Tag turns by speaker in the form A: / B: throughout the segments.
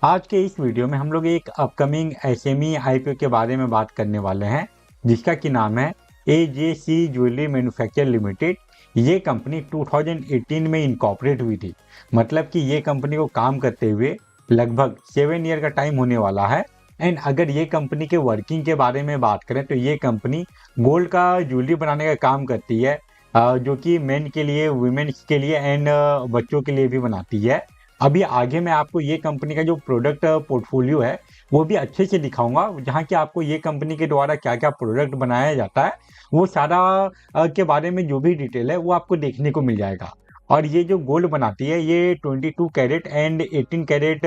A: आज के इस वीडियो में हम लोग एक अपकमिंग एसएमई आईपीओ के बारे में बात करने वाले हैं, जिसका कि नाम है एजेसी ज्वेलरी मैन्युफैक्चर लिमिटेड। ये कंपनी 2018 में इनकॉर्पोरेट हुई थी। मतलब कि ये कंपनी को काम करते हुए लगभग 7 ईयर का टाइम होने वाला है। एंड अगर ये कंपनी के वर्किंग के बारे में बात करें तो ये कंपनी गोल्ड का ज्वेलरी बनाने का काम करती है, जो कि मेन के लिए, वुमेन्स के लिए एंड बच्चों के लिए भी बनाती है। अभी आगे मैं आपको ये कंपनी का जो प्रोडक्ट पोर्टफोलियो है वो भी अच्छे से दिखाऊंगा, जहाँ की आपको ये कंपनी के द्वारा क्या क्या प्रोडक्ट बनाया जाता है वो सारा के बारे में जो भी डिटेल है वो आपको देखने को मिल जाएगा। और ये जो गोल्ड बनाती है ये 22 कैरेट एंड 18 कैरेट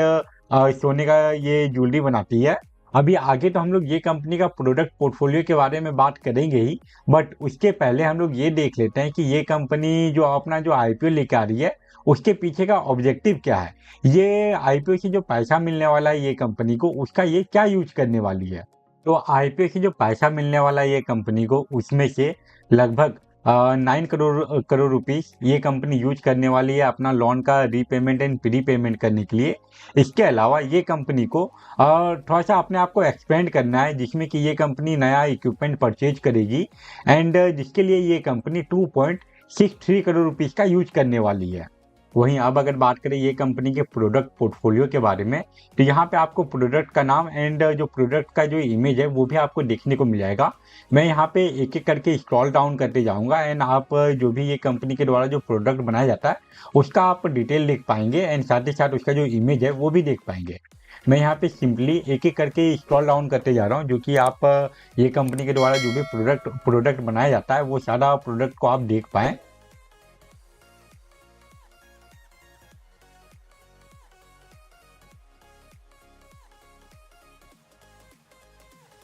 A: सोने का ये ज्वेलरी बनाती है। अभी आगे तो हम लोग ये कंपनी का प्रोडक्ट पोर्टफोलियो के बारे में बात करेंगे ही, बट उसके पहले हम लोग ये देख लेते हैं कि ये कंपनी जो अपना जो आईपीओ लेके आ रही है उसके पीछे का ऑब्जेक्टिव क्या है। ये आईपीओ से जो पैसा मिलने वाला है ये कंपनी को, उसका ये क्या यूज करने वाली है। तो आईपीओ से जो पैसा मिलने वाला है ये कंपनी को, उसमें से लगभग 9 करोड़ रुपीस ये कंपनी यूज करने वाली है अपना लोन का रीपेमेंट एंड प्री पेमेंट करने के लिए। इसके अलावा ये कंपनी को थोड़ा सा अपने आप को एक्सपेंड करना है, जिसमें कि ये कंपनी नया इक्विपमेंट परचेज करेगी एंड जिसके लिए ये कंपनी 2.63 करोड़ रुपीस का यूज करने वाली है। वहीं अब अगर बात करें ये कंपनी के प्रोडक्ट पोर्टफोलियो के बारे में, तो यहाँ पे आपको प्रोडक्ट का नाम एंड जो प्रोडक्ट का जो इमेज है वो भी आपको देखने को मिल जाएगा। मैं यहाँ पे एक एक करके स्क्रॉल डाउन करते जाऊँगा एंड आप जो भी ये कंपनी के द्वारा जो प्रोडक्ट बनाया जाता है उसका आप डिटेल देख पाएंगे एंड साथ ही साथ उसका जो इमेज है वो भी देख पाएंगे। मैं यहाँ पे सिंपली एक एक करके स्क्रॉल डाउन करते जा रहा हूँ, जो कि आप ये कंपनी के द्वारा जो भी प्रोडक्ट बनाया जाता है वो सारा प्रोडक्ट को आप देख पाएँ।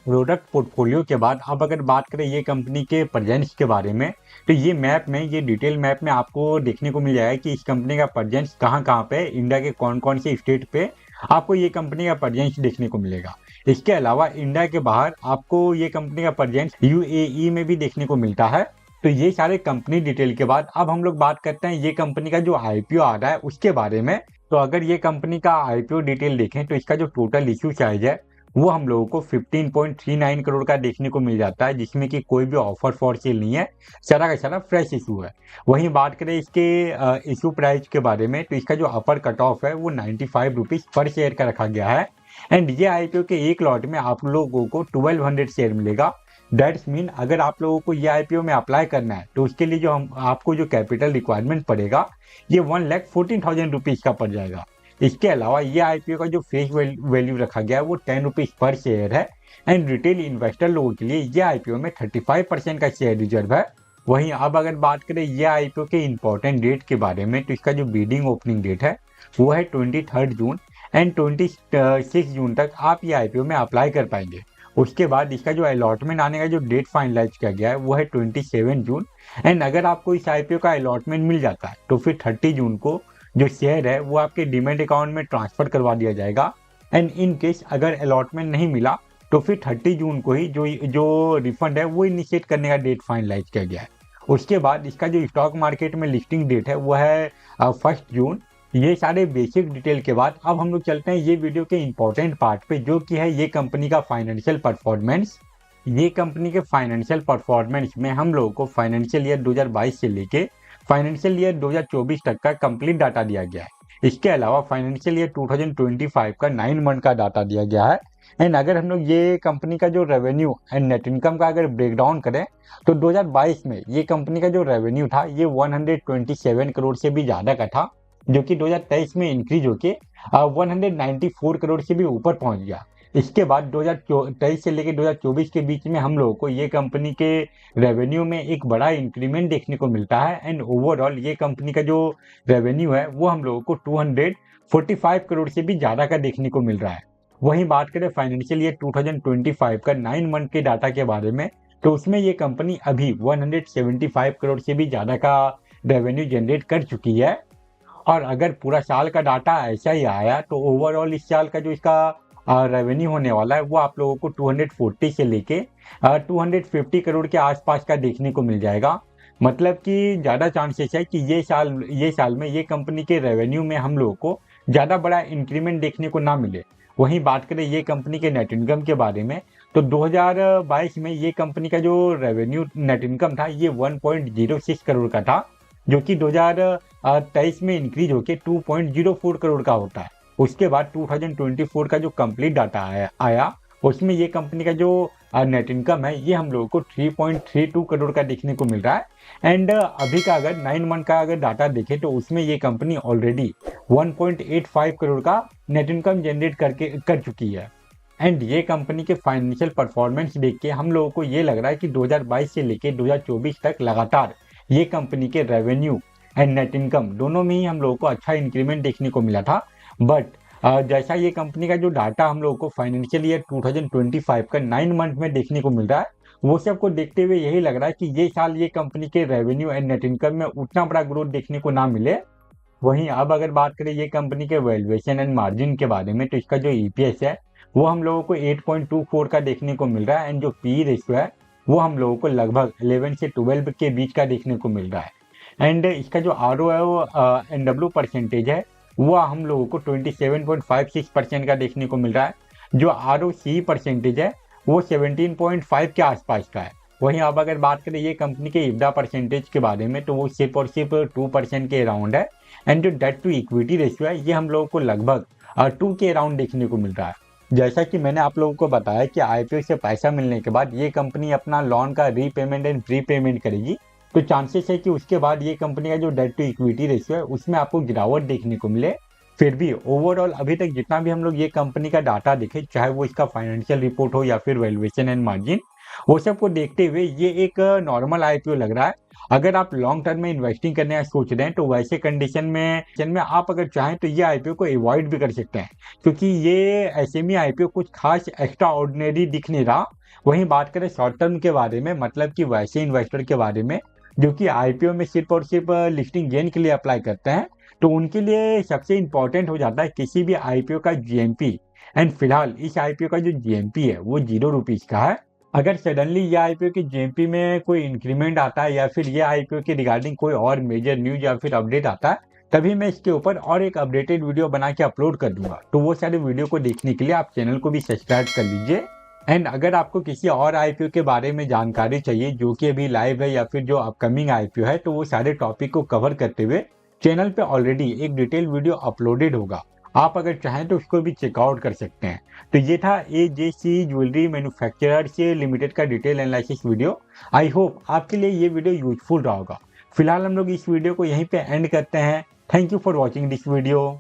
A: प्रोडक्ट पोर्टफोलियो के बाद अब अगर बात करें ये कंपनी के प्रेजेंस के बारे में, तो ये मैप में, ये डिटेल मैप में आपको देखने को मिल जाएगा कि इस कंपनी का प्रेजेंस कहाँ कहाँ पे, इंडिया के कौन कौन से स्टेट पे आपको ये कंपनी का प्रेजेंस देखने को मिलेगा। इसके अलावा इंडिया के बाहर आपको ये कंपनी का प्रेजेंस यूएई में भी देखने को मिलता है। तो ये सारे कंपनी डिटेल के बाद अब हम लोग बात करते हैं ये कंपनी का जो आईपीओ आ रहा है उसके बारे में। तो अगर ये कंपनी का आईपीओ डिटेल देखें तो इसका जो टोटल इश्यू साइज है वो हम लोगों को 15.39 करोड़ का देखने को मिल जाता है, जिसमें कि कोई भी ऑफर फॉर सेल नहीं है, सारा का सारा फ्रेश इशू है। वहीं बात करें इसके इशू प्राइस के बारे में, तो इसका जो अपर कट ऑफ है वो 95 रुपीज़ पर शेयर का रखा गया है एंड ये आईपीओ के एक लॉट में आप लोगों को 1200 शेयर मिलेगा। दैट्स मीन अगर आप लोगों को ये आईपीओ में अप्लाई करना है तो उसके लिए जो आपको जो कैपिटल रिक्वायरमेंट पड़ेगा ये 1,14,000 रुपीज़ का पड़ जाएगा। इसके अलावा ये आईपीओ का जो फेस वैल्यू रखा गया है वो 10 रुपीज़ पर शेयर है एंड रिटेल इन्वेस्टर लोगों के लिए ये आईपीओ में 35% का शेयर रिजर्व है। वहीं अब अगर बात करें ये आईपीओ के इंपॉर्टेंट डेट के बारे में, तो इसका जो बिडिंग ओपनिंग डेट है वो है 23 जून एंड 26 जून तक आप ये आईपीओ में अप्लाई कर पाएंगे। उसके बाद इसका जो अलॉटमेंट आने का जो डेट फाइनलाइज किया गया है वो है 27 जून एंड अगर आपको इस आईपीओ का अलॉटमेंट मिल जाता है तो फिर 30 जून को जो शेयर है वो आपके डीमैट अकाउंट में ट्रांसफर करवा दिया जाएगा एंड इन केस अगर अलॉटमेंट नहीं मिला तो फिर 30 जून को ही जो रिफंड है वो इनिशिएट करने का डेट फाइनलाइज किया गया है। उसके बाद इसका जो स्टॉक मार्केट में लिस्टिंग डेट है वो है 1 जून। ये सारे बेसिक डिटेल के बाद अब हम लोग चलते हैं ये वीडियो के इंपॉर्टेंट पार्ट पे, जो कि है ये कंपनी का फाइनेंशियल परफॉर्मेंस। ये कंपनी के फाइनेंशियल परफॉर्मेंस में हम लोगों को फाइनेंशियल ईयर 2022 से लेके फाइनेंशियल ईयर 2024 तक का कंप्लीट डाटा दिया गया है। इसके अलावा फाइनेंशियल ईयर 2025 का 9 मंथ का डाटा दिया गया है एंड अगर हम लोग ये कंपनी का जो रेवेन्यू एंड नेट इनकम का अगर ब्रेक डाउन करें तो 2022 में ये कंपनी का जो रेवेन्यू था ये 127 करोड़ से भी ज़्यादा का था, जो कि 2023 में इंक्रीज होके 194 करोड़ से भी ऊपर पहुंच गया। इसके बाद 2023 से लेकर 2024 के बीच में हम लोगों को ये कंपनी के रेवेन्यू में एक बड़ा इंक्रीमेंट देखने को मिलता है एंड ओवरऑल ये कंपनी का जो रेवेन्यू है वो हम लोगों को 245 करोड़ से भी ज़्यादा का देखने को मिल रहा है। वहीं बात करें फाइनेंशियल ईयर 2025 का 9 मंथ के डाटा के बारे में, तो उसमें ये कंपनी अभी 175 करोड़ से भी ज़्यादा का रेवेन्यू जनरेट कर चुकी है। और अगर पूरा साल का डाटा ऐसा ही आया तो ओवरऑल इस साल का जो इसका रेवेन्यू होने वाला है वो आप लोगों को 240 से लेके 250 करोड़ के आसपास का देखने को मिल जाएगा। मतलब कि ज़्यादा चांसेस है कि ये साल में ये कंपनी के रेवेन्यू में हम लोगों को ज़्यादा बड़ा इंक्रीमेंट देखने को ना मिले। वहीं बात करें ये कंपनी के नेट इनकम के बारे में, तो 2022 में ये कंपनी का जो रेवेन्यू नेट इनकम था ये 1.06 करोड़ का था, जो कि 2023 में इंक्रीज होकर 2.04 करोड़ का होता है। उसके बाद 2024 का जो कंप्लीट डाटा आया उसमें ये कंपनी का जो नेट इनकम है ये हम लोगों को 3.32 करोड़ का देखने को मिल रहा है। एंड अभी का अगर 9 मंथ का अगर डाटा देखें तो उसमें ये कंपनी ऑलरेडी 1.85 करोड़ का नेट इनकम जनरेट कर चुकी है। एंड ये कंपनी के फाइनेंशियल परफॉर्मेंस देख के हम लोगों को ये लग रहा है कि 2022 से लेके 2024 तक लगातार ये कंपनी के रेवेन्यू एंड नेट इनकम दोनों में ही हम लोगों को अच्छा इंक्रीमेंट देखने को मिला था। बट जैसा ये कंपनी का जो डाटा हम लोगों को फाइनेंशियल ईयर 2025 का 9 मंथ में देखने को मिल रहा है, वो सब को देखते हुए यही लग रहा है कि ये साल ये कंपनी के रेवेन्यू एंड नेट इनकम में उतना बड़ा ग्रोथ देखने को ना मिले। वहीं अब अगर बात करें ये कंपनी के वैल्यूएशन एंड मार्जिन के बारे में, तो इसका जो ईपीएस है वो हम लोगों को 8.24 का देखने को मिल रहा है। एंड जो पी रेशियो है वो हम लोगों को लगभग 11 से 12 के बीच का देखने को मिल रहा है। एंड इसका जो आर ओ है वो एनडब्ल्यू परसेंटेज है वो हम लोगों को 27.56% का देखने को मिल रहा है। जो आर ओ सी परसेंटेज है वो 17.5 के आसपास का है। वहीं अब अगर बात करें ये कंपनी के इब्दा परसेंटेज के बारे में, तो वो सिर्फ और सिर्फ 2% के अराउंड है। एंड जो डेट टू इक्विटी रेशियो है ये हम लोगों को लगभग 2 के अराउंड देखने को मिल रहा है। जैसा कि मैंने आप लोगों को बताया कि आईपीओ से पैसा मिलने के बाद ये कंपनी अपना लोन का रीपेमेंट एंड प्रीपेमेंट करेगी, तो चांसेस है कि उसके बाद ये कंपनी का जो डेट टू इक्विटी रेशियो है उसमें आपको गिरावट देखने को मिले। फिर भी ओवरऑल अभी तक जितना भी हम लोग ये कंपनी का डाटा देखे, चाहे वो इसका फाइनेंशियल रिपोर्ट हो या फिर वैल्यूएशन एंड मार्जिन, वो सब को देखते हुए ये एक नॉर्मल आईपीओ लग रहा है। अगर आप लॉन्ग टर्म में इन्वेस्टिंग करने का सोच रहे हैं तो वैसे कंडीशन में आप अगर चाहें तो ये आईपीओ को अवॉइड भी कर सकते हैं, क्योंकि ये एसएमई आईपीओ कुछ खास एक्स्ट्रा ऑर्डिनरी दिख नहीं रहा। वहीं बात करें शॉर्ट टर्म के बारे में, मतलब कि वैसे इन्वेस्टर के बारे में जो कि आईपीओ में सिर्फ और सिर्फ लिस्टिंग गेन के लिए अप्लाई करते हैं, तो उनके लिए सबसे इंपॉर्टेंट हो जाता है किसी भी आईपीओ का जीएमपी। एंड फिलहाल इस आईपीओ का जो जीएमपी है वो ₹0 का है। अगर सडनली ये आईपीओ की जीएमपी में कोई इंक्रीमेंट आता है या फिर ये आईपीओ के रिगार्डिंग कोई और मेजर न्यूज या फिर अपडेट आता है, तभी मैं इसके ऊपर और एक अपडेटेड वीडियो बना के अपलोड कर दूंगा। तो वो सारे वीडियो को देखने के लिए आप चैनल को भी सब्सक्राइब कर लीजिए। एंड अगर आपको किसी और आईपीओ के बारे में जानकारी चाहिए जो कि अभी लाइव है या फिर जो अपकमिंग आईपीओ है, तो वो सारे टॉपिक को कवर करते हुए चैनल पे ऑलरेडी एक डिटेल वीडियो अपलोडेड होगा। आप अगर चाहें तो उसको भी चेकआउट कर सकते हैं। तो ये था एजेसी ज्वेलरी मैन्युफैक्चरर से लिमिटेड का detail analysis video. I hope आपके लिए ये वीडियो यूजफुल रहा होगा। फिलहाल हम लोग इस वीडियो को यहीं पे एंड करते हैं। Thank you for watching this video.